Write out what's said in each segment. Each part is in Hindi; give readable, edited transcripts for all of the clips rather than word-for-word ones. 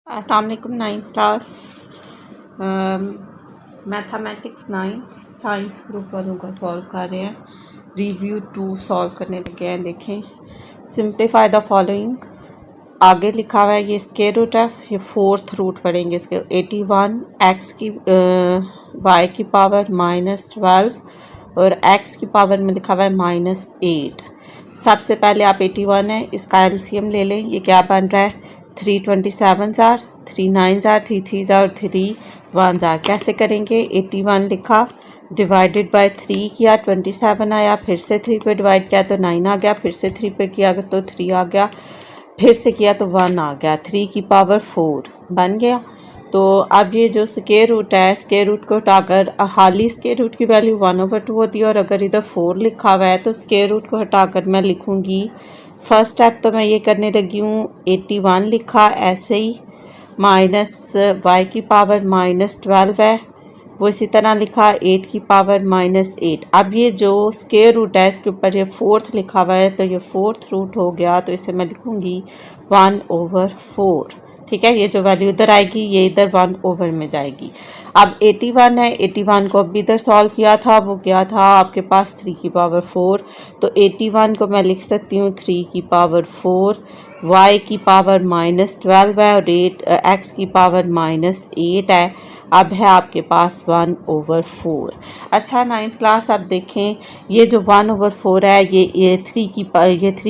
अस्सलाम वालेकुम। 9th class mathematics 9 science group वालों का सॉल्व कर रहे हैं। रिव्यू 2 सॉल्व करने लगे हैं। देखें, सिंप्लीफाई द फॉलोइंग। आगे लिखा हुआ है ये स्क्वायर रूट है, ये फोर्थ रूट पढ़ेंगे इसके। 81 एक्स की वाई की पावर -12 और एक्स की पावर में लिखा हुआ है -8। सबसे पहले आप 81 है, इसका एलसीएम ले लें। ये क्या बन रहा है, 327 जार, 3 9 जार, 3 3 जार और 3 1 जार। कैसे करेंगे, 81 लिखा, डिवाइडेड बाय 3 किया, 27 आया, फिर से 3 पे डिवाइड किया तो 9 आ गया, फिर से 3 पे किया तो 3 आ गया, फिर से किया तो 1 आ गया, 3 की पावर 4 बन गया। तो अब ये जो स्क्वायर रूट है, स्क्वायर रूट को हटाकर हाली स्क्वायर रूट की वैल्यू 1/2 होती है, और अगर इधर 4 लिखा हुआ है तो स्क्वायर रूट को हटाकर मैं लिखूँगी। फर्स्ट स्टेप तो मैं ये करने लगी हूँ, 81 लिखा ऐसे ही, माइनस वाई की पावर -12 है, वो इसी तरह लिखा, 8 की पावर -8। अब ये जो स्क्वायर रूट है इसके ऊपर ये फोर्थ लिखा हुआ है, तो ये फोर्थ रूट हो गया, तो इसे मैं लिखूँगी 1/4। ठीक है, ये जो वैल्यू इधर आएगी ये इधर 1/, में जाएगी। अब 81 है, 81 को अभी इधर सॉल्व किया था, वो क्या था आपके पास 3 की पावर 4, तो 81 को मैं लिख सकती हूँ 3 की पावर 4, y की पावर -12 है और x की पावर -8 है। अब है आपके पास 1/4। अच्छा 9th क्लास, अब देखें ये जो 1/4 है ये 3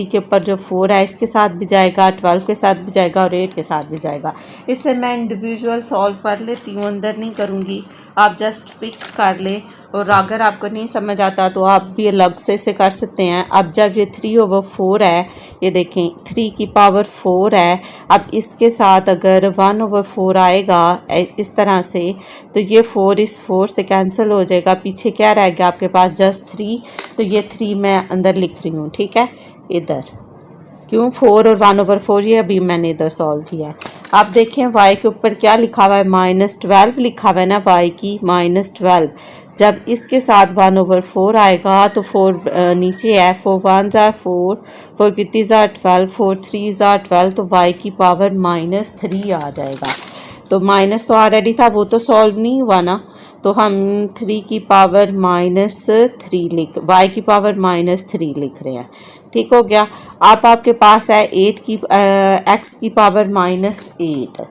के ऊपर जो 4 है इसके साथ भी जाएगा, 12 के साथ भी जाएगा और 8 के साथ भी जाएगा। इससे मैं इंडिविजुअल सॉल्व कर लेती हूँ, अंदर नहीं करूँगी, आप जस्ट पिक कर ले। और अगर आपको नहीं समझ आता तो आप भी अलग से इसे कर सकते हैं। अब जब ये 3/4 है, ये देखें 3 की पावर 4 है, अब इसके साथ अगर 1/4 आएगा इस तरह से, तो ये 4 इस 4 से कैंसिल हो जाएगा, पीछे क्या रह गया आपके पास, जस्ट 3। तो ये 3 मैं अंदर लिख रही हूँ, ठीक है, इधर क्यों 4 और 1/4 ये अभी मैंने इधर सॉल्व किया है। आप देखें y के ऊपर क्या लिखा हुआ है, -12 लिखा हुआ है ना, y की -12। जब इसके साथ 1/4 आएगा तो 4 नीचे है, 4 1 जार 4, 4 कितनी जार 12, 4 3 जार 12, तो y की पावर -3 आ जाएगा। तो माइनस तो ऑलरेडी था, वो तो सॉल्व नहीं हुआ ना, तो हम 3 की पावर -3 लिख, y की पावर -3 लिख रहे हैं। ठीक हो गया। आप आपके पास है 8 की x की पावर -8,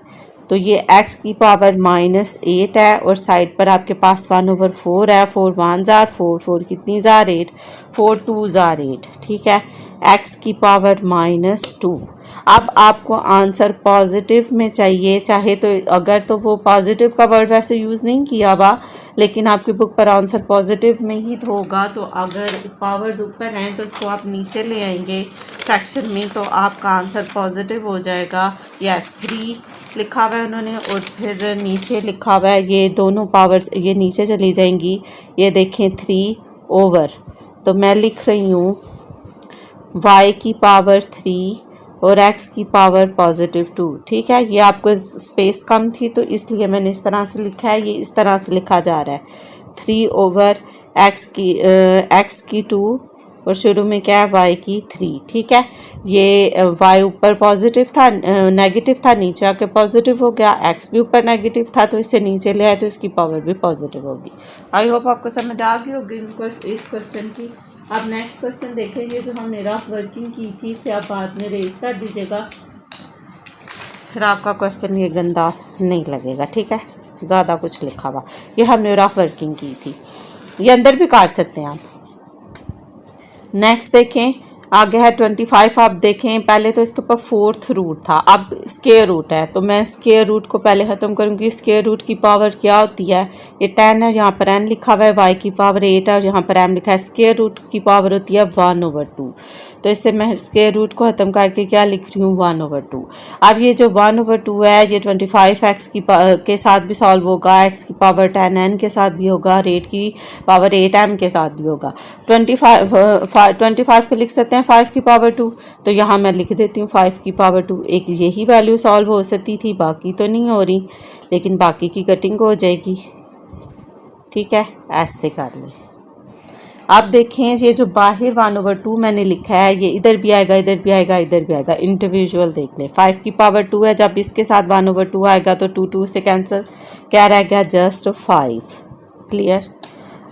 तो ये x की पावर -8 है और साइड पर आपके पास 1/4 है, 4 1 जार 4, 4 कितनी जार 8, 4 2 जार 8। ठीक है, x की पावर -2। अब आपको आंसर पॉजिटिव में चाहिए, चाहे तो अगर तो वो पॉजिटिव का वर्ड वैसे यूज़ नहीं किया हुआ, लेकिन आपकी बुक पर आंसर पॉजिटिव में ही होगा। तो अगर पावर्स ऊपर हैं तो इसको आप नीचे ले आएंगे सेक्शन में, तो आपका आंसर पॉजिटिव हो जाएगा। यस, 3 लिखा हुआ है उन्होंने और फिर नीचे लिखा हुआ है, ये दोनों पावर्स ये नीचे चली जाएंगी। ये देखें 3/, तो मैं लिख रही हूँ y की पावर 3 और x की पावर +2। ठीक है, ये आपको स्पेस कम थी तो इसलिए मैंने इस तरह से लिखा है, ये इस तरह से लिखा जा रहा है 3/x की 2 और शुरू में क्या है y की 3। ठीक है, ये y ऊपर पॉजिटिव था, नेगेटिव था, नीचे आके पॉजिटिव हो गया, x भी ऊपर नेगेटिव था तो इसे नीचे ले आए तो इसकी पावर भी पॉजिटिव होगी। आई होप आपको समझ आ गई होगी इस क्वेश्चन की। अब नेक्स्ट क्वेश्चन देखेंगे, जो हमने रफ वर्किंग की थी, इसे आप बाद में रेज कर दीजिएगा, फिर आपका क्वेश्चन ये गंदा नहीं लगेगा। ठीक है, ज़्यादा कुछ लिखा हुआ, ये हमने रफ वर्किंग की थी, ये अंदर भी काट सकते हैं आप। नेक्स्ट देखें, आगे है 25। आप देखें पहले तो इसके ऊपर फोर्थ रूट था, अब स्क्वायर रूट है, तो मैं स्क्वायर रूट को पहले ख़त्म करूँगी। स्क्वायर रूट की पावर क्या होती है, ये 10 है, यहाँ पर n लिखा हुआ है, y की पावर 8 है और यहाँ पर m लिखा है। स्क्वायर रूट की पावर होती है 1/2, तो इससे मैं स्क्वायर रूट को ख़त्म करके क्या लिख रही हूँ, 1/2। अब ये जो 1/2 है ये 25x के साथ भी सॉल्व होगा, x की पावर 10n के साथ भी होगा, 8 की पावर 8m के साथ भी होगा। 25 को लिख सकते हैं 5 की पावर 2, तो यहाँ मैं लिख देती हूँ 5 की पावर 2। एक यही वैल्यू सॉल्व हो सकती थी, बाकी तो नहीं हो रही, लेकिन बाकी की कटिंग हो जाएगी। ठीक है, ऐसे कर लें। आप देखें ये जो बाहर 1/2 मैंने लिखा है ये इधर भी आएगा, इधर भी आएगा, इधर भी आएगा, इंडिविजुअल देख लें। 5 की पावर 2 है, जब इसके साथ 1/2 आएगा तो 2 से कैंसिल, क्या रह गया जस्ट 5। क्लियर।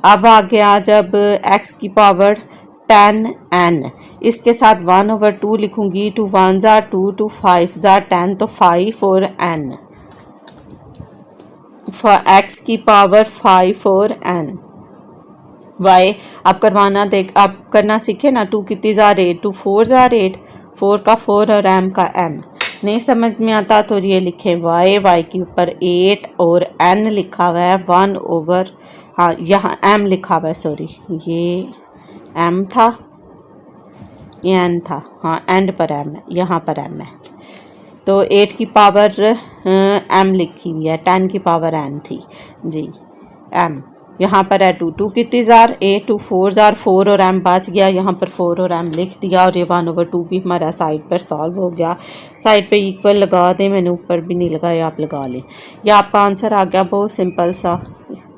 अब आ गया जब x की पावर 10n, इसके साथ 1/2 लिखूंगी, 2 1s are 2, 2 5s are 10, तो 5 और n, x की पावर 5 और n। y आप करवाना देख, आप करना सीखे ना, 2 कितनी जार 8, 2 4s are 8, 4 का 4 और m का m। नहीं समझ में आता तो ये लिखें y के ऊपर 8 और n लिखा हुआ है 1/, हाँ यहाँ m लिखा हुआ है, सॉरी ये m था, ये n था, हाँ एंड पर m है, यहाँ पर m है, तो 8 की पावर m लिखी हुई है, 10 की पावर n थी जी, m यहाँ पर है 2, 2 कितनी जार 8, 2 4s are 4 और m बच गया, यहाँ पर 4 और m लिख दिया, और ये 1/2 भी हमारा साइड पर सॉल्व हो गया। साइड पे इक्वल लगा दें, मैंने ऊपर भी नहीं लगाया, आप लगा लें, ये आपका आंसर आ गया, बहुत सिंपल सा।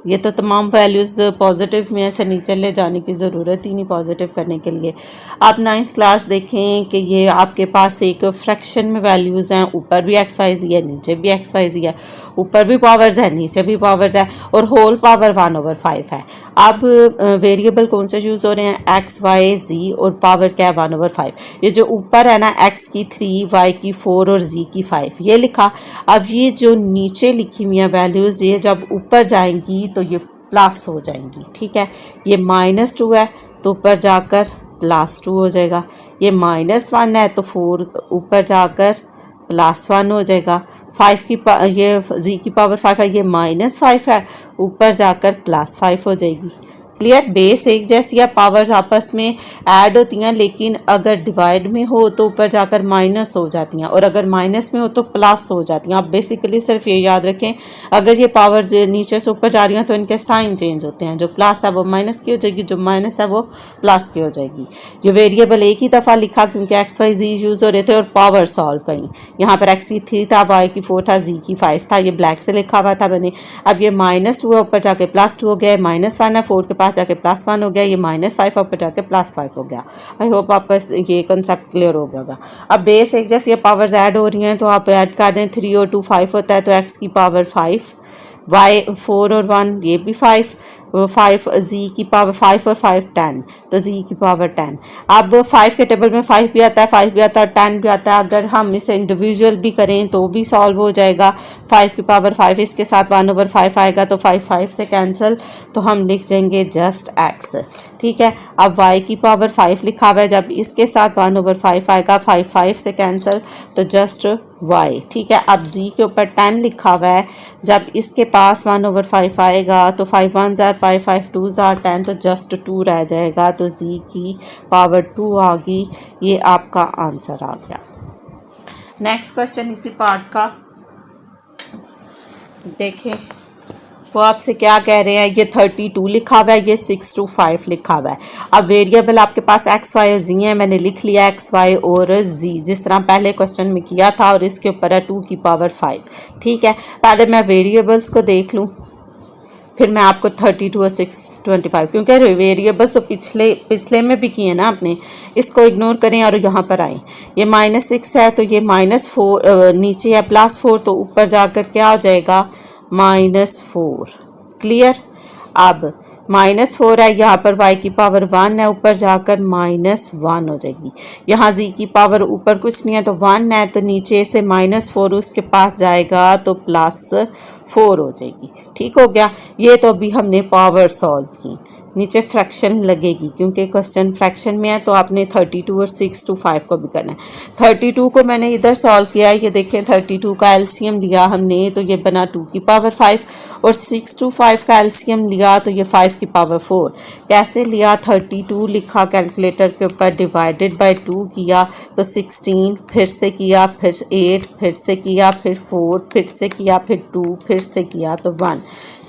ये तो तमाम वैल्यूज़ पॉजिटिव में, ऐसे नीचे ले जाने की ज़रूरत ही नहीं पॉजिटिव करने के लिए। आप 9th क्लास देखें कि ये आपके पास एक फ्रैक्शन में वैल्यूज़ हैं, ऊपर भी XYZ है, नीचे भी XYZ है, ऊपर भी पावर्स है, नीचे भी पावर्स है, और होल पावर 1/5 है। अब वेरिएबल कौन से यूज़ हो रहे हैं, X Y Z, और पावर क्या है 1/5। ये जो ऊपर है ना X की 3, Y की 4 और Z की 5, ये लिखा। अब ये जो नीचे लिखी हुई है वैल्यूज़, ये जब ऊपर जाएंगी तो ये प्लस हो जाएंगी, ठीक है। ये -2 है तो ऊपर जाकर +2 हो जाएगा, ये -1 है तो 4 ऊपर जाकर +1 हो जाएगा, 5 की ये z की पावर 5 है, ये -5 है, ऊपर जाकर +5 हो जाएगी। क्लियर। बेस एक जैसी है, पावर्स आपस में ऐड होती हैं, लेकिन अगर डिवाइड में हो तो ऊपर जाकर माइनस हो जाती हैं, और अगर माइनस में हो तो प्लस हो जाती हैं। आप बेसिकली सिर्फ ये याद रखें, अगर ये पावर्स नीचे से ऊपर जा रही हैं तो इनके साइन चेंज होते हैं, जो प्लस है वो माइनस की हो जाएगी, जो माइनस है वो प्लस की हो जाएगी। ये वेरिएबल एक ही दफ़ा लिखा क्योंकि XYZ यूज़ हो रहे थे और पावर सॉल्व कहीं, यहाँ पर X की 3 था, Y की 4 था, Z की 5 था, ये ब्लैक से लिखा हुआ था मैंने। अब ये -2 है, ऊपर जाके +2 हो गया, -1 है, 4 के पास जाके +1 हो गया, ये -5 ऊपर जाके +5 हो गया। आई होप आपका ये कंसेप्ट क्लियर हो गया होगा। अब बेस एक जैसे ये पावर्स ऐड हो रही हैं तो आप ऐड कर दें, 3 और 2 5 होता है, तो x की पावर 5, y 4 और 1 ये भी 5, 5 z की पावर 5 और 5 10, तो z की पावर 10। अब 5 के टेबल में 5 भी आता है, 5 भी आता है, 10 भी आता है। अगर हम इसे इंडिविजुअल भी करें तो भी सॉल्व हो जाएगा। 5 की पावर 5, इसके साथ 1/5 आएगा तो 5 से कैंसिल, तो हम लिख देंगे जस्ट x, ठीक है। अब y की पावर 5 लिखा हुआ है, जब इसके साथ 1/5 आएगा, 5 से कैंसिल, तो जस्ट y, ठीक है। अब z के ऊपर 10 लिखा हुआ है, जब इसके पास 1/5 आएगा तो 5 1s are 5, 5 2s are 10, तो जस्ट 2 रह जाएगा, तो z की पावर 2 आ गई। ये आपका आंसर आ गया। नेक्स्ट क्वेश्चन इसी पार्ट का देखें, वो आपसे क्या कह रहे हैं। ये 32 लिखा हुआ है, ये 6 to 5 लिखा हुआ है। अब वेरिएबल आपके पास x y और z है, मैंने लिख लिया x y और z जिस तरह पहले क्वेश्चन में किया था, और इसके ऊपर है 2 की पावर 5, ठीक है। पहले मैं वेरिएबल्स को देख लूँ, फिर मैं आपको 32 और 6 25, क्योंकि वेरिएबल्स तो पिछले में भी किए ना आपने, इसको इग्नोर करें और यहाँ पर आएँ। ये -6 है तो ये -4, नीचे है +4, तो ऊपर जाकर क्या हो जाएगा -4। क्लियर। अब -4 है, यहाँ पर y की पावर 1 है, ऊपर जाकर -1 हो जाएगी। यहाँ z की पावर ऊपर कुछ नहीं है तो 1 है, तो नीचे से -4 उसके पास जाएगा तो +4 हो जाएगी। ठीक हो गया। ये तो अभी हमने पावर सॉल्व की, नीचे फ्रैक्शन लगेगी क्योंकि क्वेश्चन फ्रैक्शन में है, तो आपने 32 और 6 to 5 को भी करना है। 32 को मैंने इधर सॉल्व किया है, ये देखें 32 का एलसीएम लिया हमने तो ये बना 2 की पावर 5, और 6 to 5 का एलसीएम लिया तो ये 5 की पावर 4। कैसे लिया, 32 लिखा कैलकुलेटर के ऊपर, डिवाइडेड बाय 2 किया तो 16, फिर से किया, फिर 8, फिर से किया, फिर 4, फिर से किया, फिर 2, फिर से किया तो 1,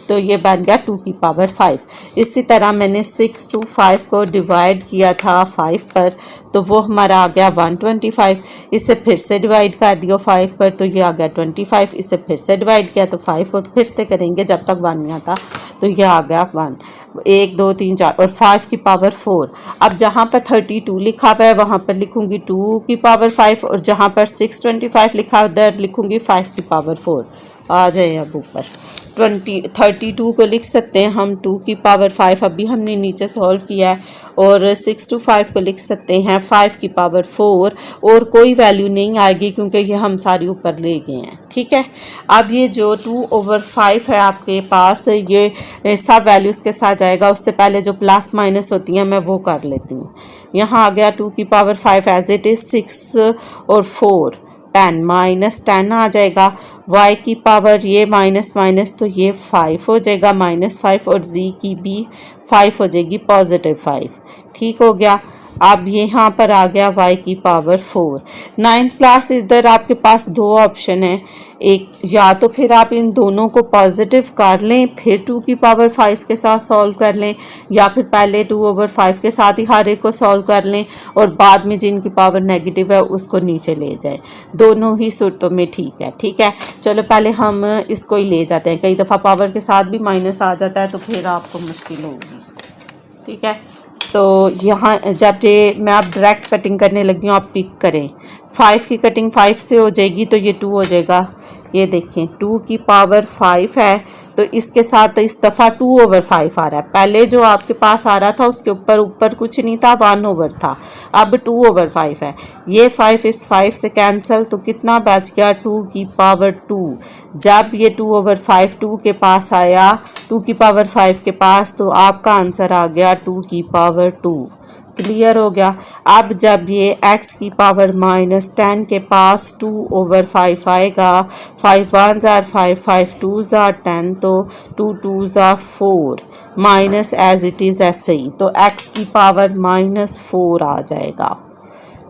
तो ये बन गया 2 की पावर 5। इसी तरह मैंने 6 to 5 को डिवाइड किया था 5 पर, तो वो हमारा आ गया 125। इसे फिर से डिवाइड कर दिया 5 पर, तो ये आ गया 25। इसे फिर से डिवाइड किया तो 5 और फिर से करेंगे जब तक 1 नहीं आता, तो ये आ गया 1, 1 2 3 4 और 5 की पावर 4। अब जहाँ पर 32 लिखा हुआ है वहाँ पर लिखूंगी 2 की पावर 5 और जहाँ पर 625 लिखा है उधर लिखूंगी 5 की पावर 4। आ जाए अब ऊपर 32 को लिख सकते हैं हम 2 की पावर 5, अभी हमने नीचे सॉल्व किया है, और 625 को लिख सकते हैं 5 की पावर 4, और कोई वैल्यू नहीं आएगी क्योंकि ये हम सारी ऊपर ले गए हैं। ठीक है, अब ये जो 2/5 है आपके पास, ये सब वैल्यूज़ के साथ जाएगा। उससे पहले जो प्लस माइनस होती हैं मैं वो कर लेती हूँ। यहाँ आ गया 2 की पावर 5 एज इट इज़, 6 और 4 10 -10 आ जाएगा। y की पावर ये माइनस माइनस तो ये 5 हो जाएगा -5, और z की भी 5 हो जाएगी +5। ठीक हो गया। अब यहाँ पर आ गया y की पावर 4। 9th क्लास इधर आपके पास दो ऑप्शन है, एक या तो फिर आप इन दोनों को पॉजिटिव कर लें फिर 2 की पावर 5 के साथ सॉल्व कर लें, या फिर पहले 2/5 के साथ ही हर एक को सॉल्व कर लें और बाद में जिनकी पावर नेगेटिव है उसको नीचे ले जाएं। दोनों ही सूरतों में ठीक है। ठीक है, चलो पहले हम इसको ही ले जाते हैं। कई दफ़ा पावर के साथ भी माइनस आ जाता है तो फिर आपको मुश्किल होगी। ठीक है, तो यहाँ जब ये मैं आप डायरेक्ट कटिंग करने लगी हूँ, आप पिक करें। 5 की कटिंग 5 से हो जाएगी तो ये 2 हो जाएगा। ये देखें 2 की पावर 5 है तो इसके साथ इस दफ़ा 2/5 आ रहा है। पहले जो आपके पास आ रहा था उसके ऊपर कुछ नहीं था, 1 था, अब 2/5 है। ये 5 इस 5 से कैंसिल तो कितना बच गया 2 की पावर 2। जब ये 2/5 2 के पास आया, 2 की पावर 5 के पास, तो आपका आंसर आ गया 2 की पावर 2। क्लियर हो गया। अब जब ये x की पावर -10 के पास 2/5 आएगा, 5 1s are 5, 5 2s are 10, तो 2 2s are 4 minus as it is ऐसे ही, तो x की पावर -4 आ जाएगा।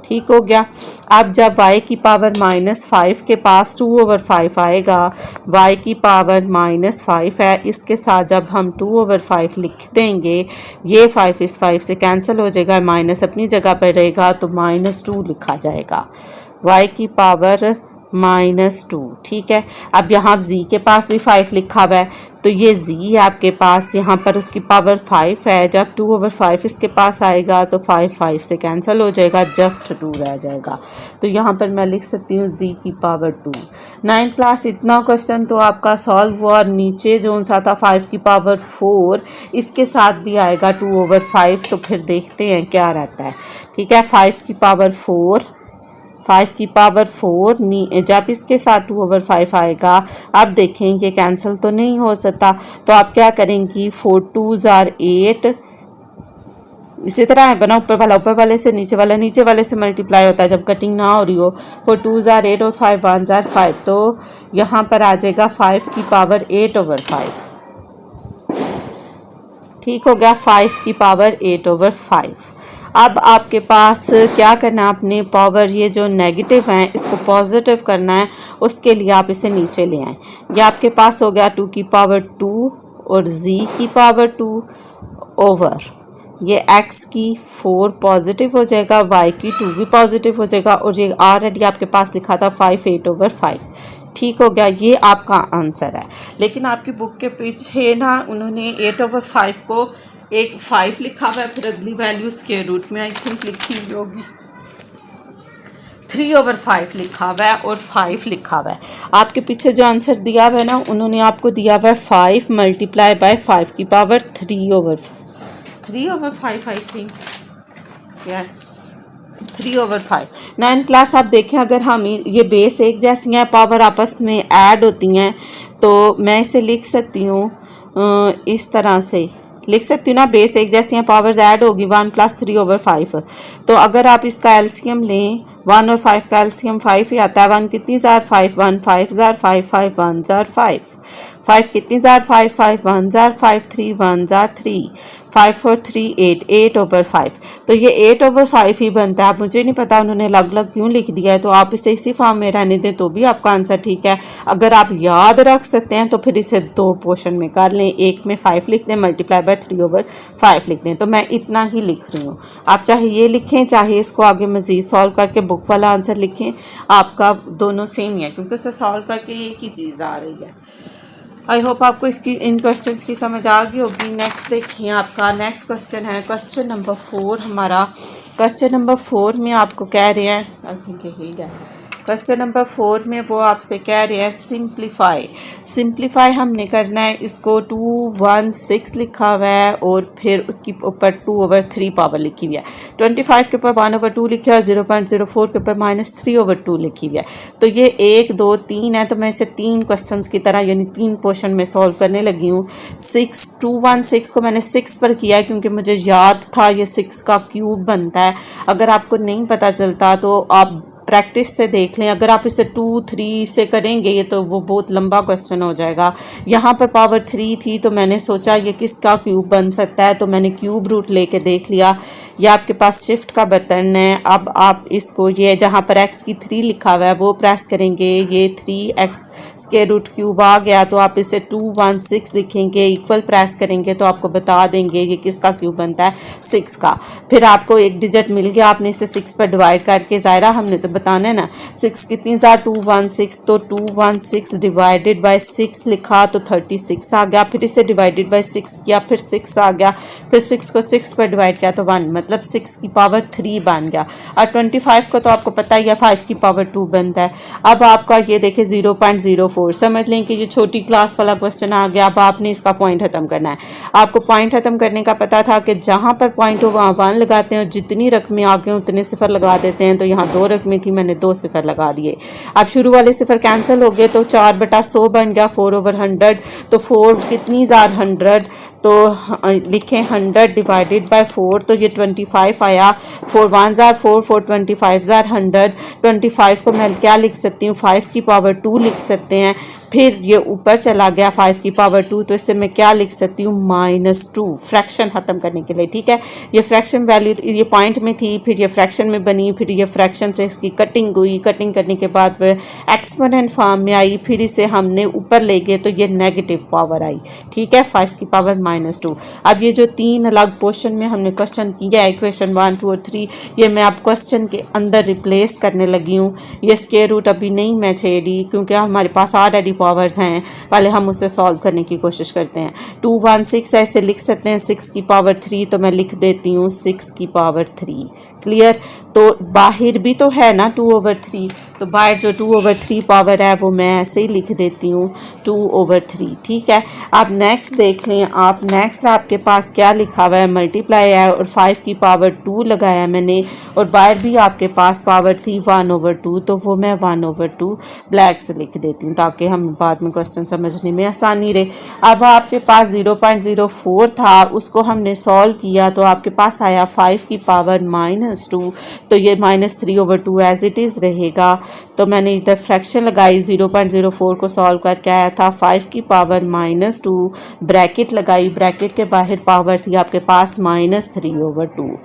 ठीक हो गया। अब जब y की पावर -5 के पास 2/5 आएगा, y की पावर -5 है, इसके साथ जब हम 2/5 लिख देंगे, ये 5 इस 5 से कैंसिल हो जाएगा, माइनस अपनी जगह पर रहेगा तो -2 लिखा जाएगा। y की पावर -2। ठीक है, अब यहाँ z के पास भी 5 लिखा हुआ है तो ये z आपके पास यहाँ पर उसकी पावर 5 है। जब 2/5 इसके पास आएगा तो 5 5 से कैंसिल हो जाएगा, जस्ट 2 रह जाएगा। तो यहाँ पर मैं लिख सकती हूँ z की पावर 2। 9th क्लास इतना क्वेश्चन तो आपका सॉल्व हुआ। और नीचे जो सा था 5 की पावर 4 इसके साथ भी आएगा 2/5, तो फिर देखते हैं क्या रहता है। ठीक है, 5 की पावर 4 जब इसके साथ 2/5 आएगा, अब देखें ये कैंसिल तो नहीं हो सकता, तो आप क्या करेंगी 4 2s are 8, इसी तरह है ना, ऊपर वाले से नीचे वाले से मल्टीप्लाई होता है जब कटिंग ना हो रही हो। 4 2s are 8 और 5 1s are 5, तो यहाँ पर आ जाएगा 5 की पावर 8/5। ठीक हो गया, 5 की पावर 8/5। अब आपके पास क्या करना है, आपने पावर ये जो नेगेटिव हैं इसको पॉजिटिव करना है। उसके लिए आप इसे नीचे ले आएँ। ये आपके पास हो गया 2 की पावर 2 और z की पावर 2 ओवर ये x की 4 पॉजिटिव हो जाएगा, y की 2 भी पॉजिटिव हो जाएगा, और ये ऑलरेडी आपके पास लिखा था 5 8/5। ठीक हो गया, ये आपका आंसर है। लेकिन आपकी बुक के पीछे ना उन्होंने 8/5 को एक 5 लिखा हुआ है, फिर अगली वैल्यू स्क्वायर रूट में आई थिंक लिखी हुई होगी, 3/5 लिखा हुआ है और 5 लिखा हुआ है। आपके पीछे जो आंसर दिया हुआ है ना, उन्होंने आपको दिया हुआ है 5 मल्टीप्लाई बाय 5 की power 3/5 I think, yes 3/5। 9th class आप देखें, अगर हम ये बेस एक जैसी हैं, पावर आपस में ऐड होती हैं, तो मैं इसे लिख सकती हूँ इस तरह से लिख सकती हूँ ना, बेस एक जैसी हैं, पावर्स ऐड होगी 1 + 3/5। तो अगर आप इसका एलसीएम लें, 1 और 5 का एलसीएम 5 ही आता है। 1 कितनी जार 5, 1 5 जार 5, 5 1 जार 5, 5 कितनी जार 5, 5 1 जार 5, 3 1 जार 3, 5 4 3 8, 8/5। तो ये 8/5 ही बनता है। अब मुझे नहीं पता उन्होंने अलग अलग क्यों लिख दिया है, तो आप इसे इसी फॉर्म में रहने दें तो भी आपका आंसर ठीक है। अगर आप याद रख सकते हैं तो फिर इसे 2 पोर्शन में कर लें, एक में 5 लिख दें मल्टीप्लाई बाय 3/5 लिख दें। तो मैं इतना ही लिख रही हूँ, आप चाहे ये लिखें चाहे इसको आगे मज़ीद सॉल्व करके बुक वाला आंसर लिखें, आपका दोनों सेम ही है क्योंकि उससे सॉल्व करके एक ही चीज़ आ रही है। आई होप आपको इसकी इन क्वेश्चंस की समझ आ गई होगी। नेक्स्ट देखिए, आपका नेक्स्ट क्वेश्चन है क्वेश्चन नंबर 4 हमारा। क्वेश्चन नंबर 4 में आपको कह रहे हैं, आई थिंक ये हिल गया। क्वेश्चन नंबर 4 में वो आपसे कह रहे हैं सिंप्लीफाई हमने करना है इसको। 216 लिखा हुआ है और फिर उसके ऊपर 2/3 पावर लिखी हुई है। 25 के ऊपर 1/2 लिखा है, 0.04 के ऊपर -3/2 लिखी हुई है। तो ये 1 2 3 है, तो मैं इसे 3 क्वेश्चंस की तरह यानी 3 पोर्शन में सॉल्व करने लगी हूँ। 216 को मैंने 6 पर किया है क्योंकि मुझे याद था ये 6 का क्यूब बनता है। अगर आपको नहीं पता चलता तो आप प्रैक्टिस से देख लें। अगर आप इसे 2 3 से करेंगे ये तो वो बहुत लंबा क्वेश्चन हो जाएगा। यहाँ पर पावर 3 थी तो मैंने सोचा ये किसका क्यूब बन सकता है, तो मैंने क्यूब रूट लेके देख लिया। ये आपके पास शिफ्ट का बटन है। अब आप इसको ये जहाँ पर x की 3 लिखा हुआ है वो प्रेस करेंगे, ये 3x स्क्वायर रूट क्यूब आ गया। तो आप इसे 216 लिखेंगे, इक्वल प्रेस करेंगे तो आपको बता देंगे ये किसका क्यूब बनता है, 6 का। फिर आपको एक डिजिट मिल गया, आपने इसे 6 पर डिवाइड करके, ज़ाहिरा हमने तो बताना है ना 6 कितनी ज़ा 216, तो 216 डिवाइडेड बाय 6 लिखा तो 36 आ गया। फिर इसे डिवाइडेड बाय 6 किया, फिर 6 आ गया। फिर 6 को 6 पर डिवाइड किया तो 1, मतलब 6 की पावर 3 बन गया। और 25 को तो आपको पता ही है 5 की पावर 2 बनता है। अब आपका ये देखें 0.04, समझ लें कि ये छोटी क्लास वाला क्वेश्चन आ गया। अब आपने इसका पॉइंट खत्म करना है। आपको पॉइंट खत्म करने का पता था कि जहाँ पर पॉइंट हो वहाँ 1 लगाते हैं और जितनी रकमें आगे उतने सिफर लगा देते हैं। तो यहाँ 2 रकमें थी, मैंने 2 सिफर लगा दिए। अब शुरू वाले सिफर कैंसिल हो गए तो 4/100 बन गया, 4/100। तो 4 कितनी जार 100, तो लिखें 100 डिवाइडेड बाय 4, तो ये 25 आया। 4 1 जार 4, 4 25 जार 100। 25 को मैं क्या लिख सकती हूँ, 5 की पावर 2 लिख सकते हैं। फिर ये ऊपर चला गया 5 की पावर 2, तो इससे मैं क्या लिख सकती हूँ, -2, फ्रैक्शन ख़त्म करने के लिए। ठीक है, ये फ्रैक्शन वैल्यू ये पॉइंट में थी, फिर ये फ्रैक्शन में बनी, फिर ये फ्रैक्शन से इसकी कटिंग हुई। कटिंग करने के बाद वह एक्सपोनेंट फॉर्म में आई, फिर इसे हमने ऊपर ले गए तो ये नेगेटिव पावर आई। ठीक है, 5 की पावर -2। अब ये जो 3 अलग पोर्शन में हमने क्वेश्चन किया है, इक्वेशन 1 2 और 3, ये मैं अब क्वेश्चन के अंदर रिप्लेस करने लगी हूँ। ये स्क्वायर रूट अभी नहीं मैं छेड़ी क्योंकि हमारे पास ऑलरेडी पावर्स हैं, पहले हम उससे सॉल्व करने की कोशिश करते हैं। 216 ऐसे लिख सकते हैं, 6 की पावर 3, तो मैं लिख देती हूँ 6 की पावर 3। क्लियर, तो बाहर भी तो है ना 2/3, तो बाहर जो 2/3 पावर है वो मैं ऐसे ही लिख देती हूँ 2/3। ठीक है, आप नेक्स्ट देख लें। आप नेक्स्ट आपके पास क्या लिखा हुआ है, मल्टीप्लाई है और 5 की पावर 2 लगाया मैंने, और बाहर भी आपके पास पावर थी 1/2, तो वो मैं 1/2 ब्लैक से लिख देती हूँ ताकि हम बाद में क्वेश्चन समझने में आसानी रहे। अब आपके पास 0.04 था, उसको हमने सॉल्व किया तो आपके पास आया 5 की पावर -2, तो ये -3/2 एज इट इज़ रहेगा। तो मैंने इधर फ्रैक्शन लगाई, 0.04 को सॉल्व करके आया था 5 की पावर -2, ब्रैकेट लगाई, ब्रैकेट के बाहर पावर थी आपके पास -3/2।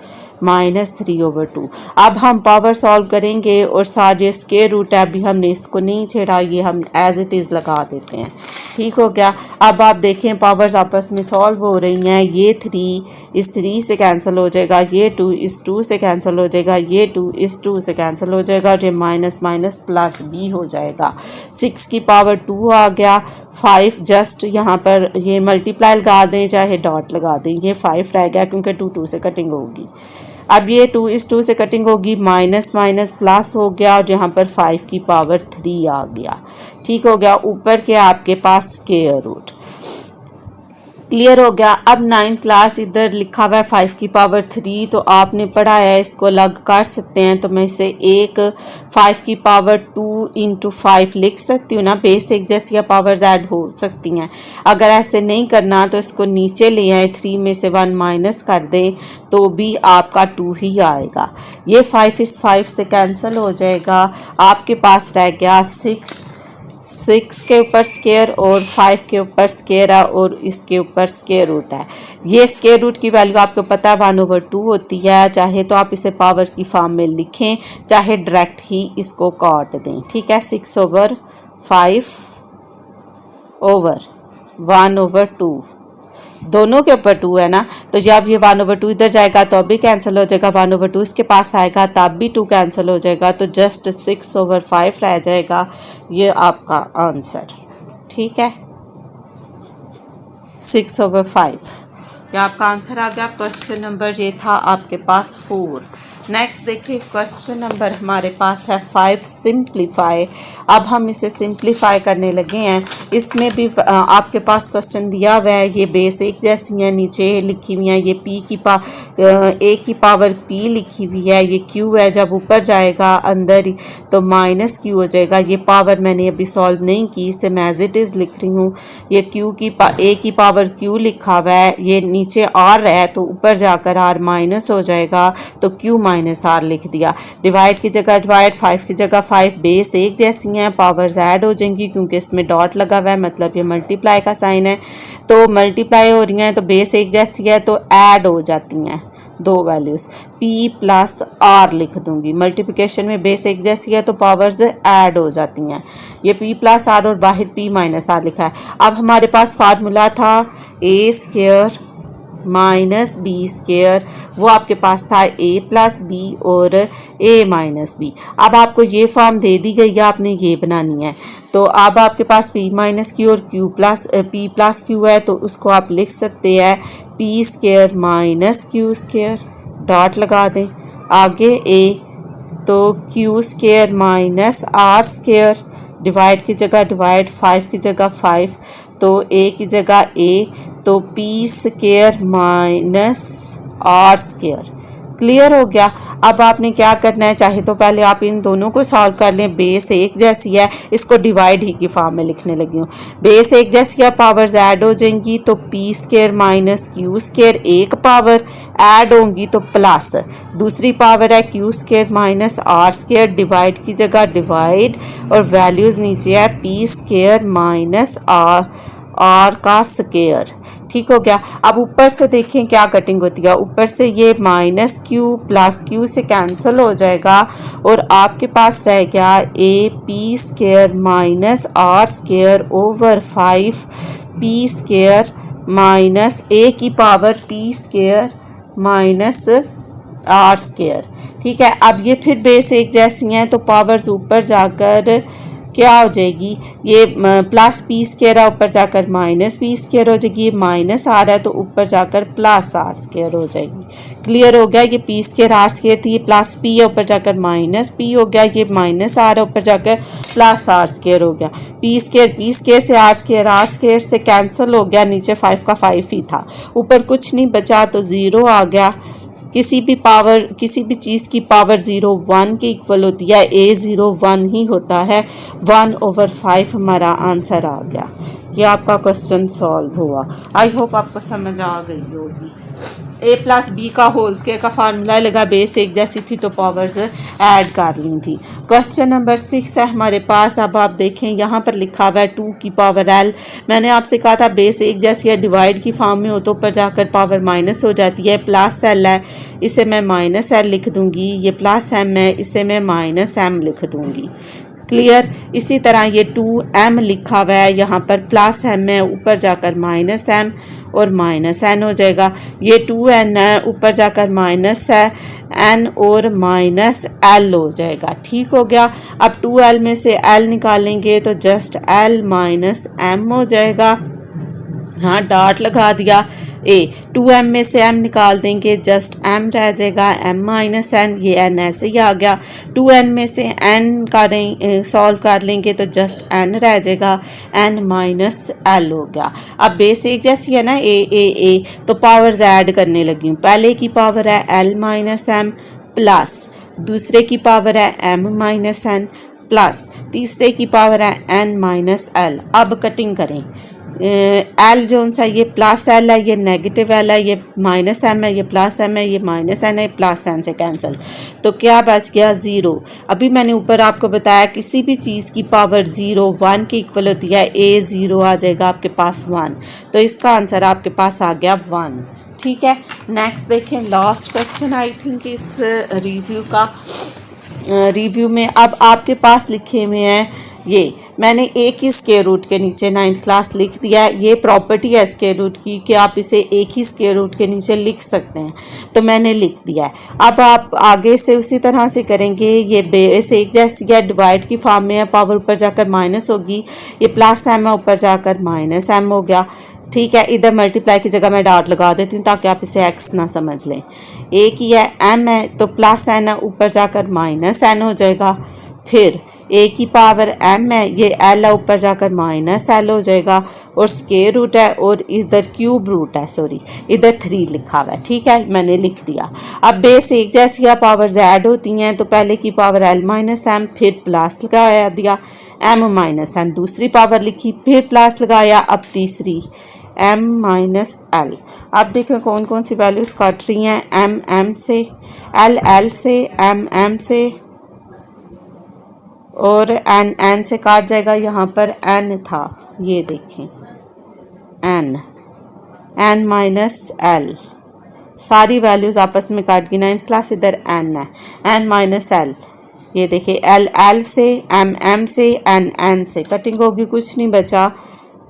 अब हम पावर सॉल्व करेंगे और सारे स्क्वायर रूट है, अभी हमने इसको नहीं छेड़ा, ये हम एज इट इज़ लगा देते हैं। ठीक हो गया। अब आप देखें पावर्स आपस में सॉल्व हो रही हैं। ये 3 इस 3 से कैंसिल हो जाएगा, ये 2 इस 2 से कैंसिल हो जाएगा, ये 2 इस 2 से कैंसिल हो जाएगा, और ये माइनस माइनस प्लस भी हो जाएगा। 6 की पावर 2 आ गया। 5 जस्ट यहाँ पर ये मल्टीप्लाई लगा दें चाहे डॉट लगा दें, ये 5 रह गया क्योंकि 2 2 से कटिंग होगी। अब ये 2 इस 2 से कटिंग होगी, माइनस माइनस प्लस हो गया, और यहाँ पर 5 की पावर 3 आ गया। ठीक हो गया, ऊपर के आपके पास स्क्वायर रूट। क्लियर हो गया। अब 9th क्लास इधर लिखा हुआ है 5 की पावर 3, तो आपने पढ़ा है, इसको अलग कर सकते हैं। तो मैं इसे एक 5 की पावर 2 × 5 लिख सकती हूँ ना, बेसिक जैसी पावर्स ऐड हो सकती हैं। अगर ऐसे नहीं करना तो इसको नीचे ले आए, 3 में से 1 माइनस कर दें तो भी आपका 2 ही आएगा। ये 5 इस 5 से कैंसिल हो जाएगा, आपके पास रह गया 6 के ऊपर स्क्वायर और 5 के ऊपर स्क्वायर है और इसके ऊपर स्क्वायर रूट है। ये स्क्वायर रूट की वैल्यू आपको पता है 1/2 होती है। चाहे तो आप इसे पावर की फॉर्म में लिखें, चाहे डायरेक्ट ही इसको काट दें। ठीक है, 6/5 ओवर 1/2, दोनों के ऊपर 2 है ना, तो जब ये 1/2 इधर जाएगा तो अभी कैंसिल हो जाएगा, 1/2 इसके पास आएगा तब भी 2 कैंसिल हो जाएगा, तो जस्ट 6/5 रह जाएगा। ये आपका आंसर। ठीक है, 6/5। ये आपका आंसर आ गया। क्वेश्चन नंबर ये था आपके पास 4। नेक्स्ट देखिए क्वेश्चन नंबर हमारे पास है 5 सिंप्लीफाई। अब हम इसे सिंप्लीफाई करने लगे हैं। इसमें भी आपके पास क्वेश्चन दिया हुआ है, ये बेस एक जैसी हैं, नीचे लिखी हुई हैं, ये a की पावर p लिखी हुई है, ये q है, जब ऊपर जाएगा अंदर तो माइनस q हो जाएगा। ये पावर मैंने अभी सॉल्व नहीं की, इसे मैं एज इट इज़ लिख रही हूँ। ये a की पावर q लिखा हुआ है, ये नीचे r है तो ऊपर जाकर r माइनस हो जाएगा, तो q माइनस r लिख दिया। डिवाइड की जगह डिवाइड, 5 की जगह 5, बेस एक जैसी हैं, पावर्स ऐड हो जाएंगी क्योंकि इसमें डॉट लगा हुआ है, मतलब ये मल्टीप्लाई का साइन है, तो मल्टीप्लाई हो रही हैं तो बेस एक जैसी है तो ऐड हो जाती हैं दो वैल्यूज़। p प्लस r लिख दूंगी, मल्टीप्लिकेशन में बेस एक जैसी है तो पावर्स ऐड हो जाती हैं। ये p प्लस r और बाहर p माइनस r लिखा है। अब हमारे पास फार्मूला था a square minus B square, वो आपके पास था a प्लस बी और a माइनस बी। अब आपको ये फॉर्म दे दी गई है, आपने ये बनानी है। तो अब आपके पास p माइनस क्यू और p प्लस क्यू है, तो उसको आप लिख सकते हैं p square minus Q square, dot लगा दें। आगे a तो q square minus r square, divide की जगह डिवाइड, 5 की जगह 5, तो a की जगह a, तो p square minus r square. Clear हो गया। अब आपने क्या करना है, चाहे तो पहले आप इन दोनों को सॉल्व कर लें, बेस एक जैसी है, इसको डिवाइड ही की फॉर्म में लिखने लगी हूँ। बेस एक जैसी है, पावर्स ऐड हो जाएंगी, तो p square minus Q square, एक पावर ऐड होंगी तो प्लस दूसरी पावर है q square minus r square, divide की जगह डिवाइड और वैल्यूज़ नीचे है p स्क्वायर माइनस r का स्क्वायर। ठीक हो गया। अब ऊपर से देखें क्या कटिंग होती है, ऊपर से ये माइनस क्यू प्लस क्यू से कैंसिल हो जाएगा और आपके पास रह गया A P square minus R square over 5 P square minus A की power P square minus R square. ठीक है। अब ये फिर बेस एक जैसी हैं तो पावर्स ऊपर जाकर क्या हो जाएगी, ये प्लस पी स्क्वायर है, ऊपर जाकर माइनस पी स्क्वायर हो जाएगी, ये माइनस आर है तो ऊपर जाकर प्लस आर स्क्वायर हो जाएगी। क्लियर हो गया। ये पी स्क्वायर आर स्क्वायर थी, ये प्लस पी है, ऊपर जाकर माइनस पी हो गया, ये माइनस आर है, ऊपर जाकर प्लस आर स्क्वायर हो गया। पी स्क्वायर से आर स्क्वायर से कैंसिल हो गया, नीचे 5 का 5 ही था, ऊपर कुछ नहीं बचा तो 0 आ गया। किसी भी चीज़ की पावर 0 1 के इक्वल होती है, a0 1 ही होता है, 1/5 हमारा आंसर आ गया। ये आपका क्वेश्चन सॉल्व हुआ। आई होप आपको समझ आ गई होगी। a प्लस बी का होल स्क्वायर का फार्मूला लगा, बेस एक जैसी थी तो पावर्स ऐड कर ली थी। क्वेश्चन नंबर 6 है हमारे पास। अब आप देखें यहाँ पर लिखा हुआ है 2 की पावर l। मैंने आपसे कहा था बेस एक जैसी है, डिवाइड की फॉर्म में हो तो ऊपर जाकर पावर माइनस हो जाती है। प्लस l है, इसे मैं माइनस l लिख दूँगी, ये प्लस m है, इसे मैं माइनस m लिख दूँगी। क्लियर। इसी तरह ये 2m लिखा हुआ है, यहाँ पर प्लस m है, ऊपर जाकर माइनस m और माइनस n हो जाएगा। ये 2n है, ऊपर जाकर माइनस है n और माइनस l हो जाएगा। ठीक हो गया। अब 2l में से l निकालेंगे तो जस्ट l माइनस m हो जाएगा। हाँ, डॉट लगा दिया। 2m में से m निकाल देंगे, जस्ट m रह जाएगा, m माइनस n, ये n ऐसे ही आ गया। 2n में से n सॉल्व कर लेंगे तो जस्ट n रह जाएगा, n माइनस l हो गया। अब बेस एक जैसी है ना, a तो पावर्स ऐड करने लगी हूँ। पहले की पावर है l माइनस m प्लस दूसरे की पावर है m माइनस n प्लस तीसरे की पावर है n माइनस l। अब कटिंग करें, एल जो सा ये प्लस एल है, ये नेगेटिव एल है, ये माइनस एम है, ये प्लस एम है, ये माइनस एन है, प्लस एन से कैंसिल, तो क्या बच गया 0। अभी मैंने ऊपर आपको बताया किसी भी चीज़ की पावर 0 1 की इक्वल होती है, a 0 आ जाएगा आपके पास 1, तो इसका आंसर आपके पास आ गया 1। ठीक है। नेक्स्ट देखें, लास्ट क्वेश्चन आई थिंक इस रिव्यू में। अब आपके पास लिखे हुए हैं, ये मैंने एक ही स्क्वायर रूट के नीचे 9th क्लास लिख दिया है। ये प्रॉपर्टी है स्क्वायर रूट की कि आप इसे एक ही स्क्वायर रूट के नीचे लिख सकते हैं, तो मैंने लिख दिया है। अब आप आगे से उसी तरह से करेंगे। ये बेस एक जैसी है, डिवाइड की फॉर्म में है, पावर ऊपर जाकर माइनस होगी, ये प्लस एम है, ऊपर जाकर माइनस एम हो गया। ठीक है, इधर मल्टीप्लाई की जगह मैं डॉट लगा देती हूँ ताकि आप इसे एक्स ना समझ लें। एक ही है, एम है तो प्लस एन है, ऊपर जाकर माइनस एन हो जाएगा। फिर ए की पावर एम है, ये एल है, ऊपर जाकर माइनस एल हो जाएगा। और स्क्वायर रूट है और इधर क्यूब रूट है, सॉरी इधर 3 लिखा हुआ है। ठीक है, मैंने लिख दिया। अब बेस एक जैसी है, पावर्स ऐड होती हैं तो पहले की पावर एल माइनस एम, फिर प्लस लगाया दिया, एम माइनस एन, दूसरी पावर लिखी, फिर प्लस लगाया, अब तीसरी एम माइनस एल। अब देखें कौन कौन सी वैल्यूज़ काट रही हैं, एम एम से, एल एल से, एम एम से और एन एन से काट जाएगा। यहाँ पर एन था, ये देखें एन, एन माइनस एल, सारी वैल्यूज़ आपस में काट गई। 9th क्लास, इधर एन है, एन माइनस एल, ये देखिए एल एल से, एम एम से, एन एन से कटिंग होगी, कुछ नहीं बचा।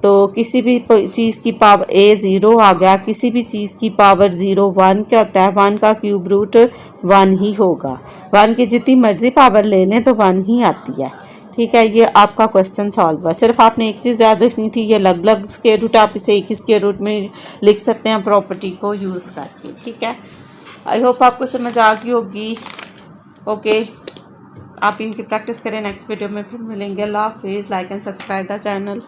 तो किसी भी चीज़ की पावर ए 0 आ गया, किसी भी चीज़ की पावर 0 1 क्या होता है, 1 का क्यूब रूट 1 ही होगा। 1 की जितनी मर्जी पावर ले लें तो 1 ही आती है। ठीक है, ये आपका क्वेश्चन सॉल्व हुआ। सिर्फ आपने एक चीज़ याद रखनी थी, ये अलग अलग स्क्वायर रूट, आप इसे एक ही स्क्वायर रूट में लिख सकते हैं प्रॉपर्टी को यूज़ करके। ठीक है, आई होप आपको समझ आ गई होगी। ओके, आप इनकी प्रैक्टिस करें। नेक्स्ट वीडियो में फिर मिलेंगे। अल्लाह हाफिज़। Like and subscribe the channel.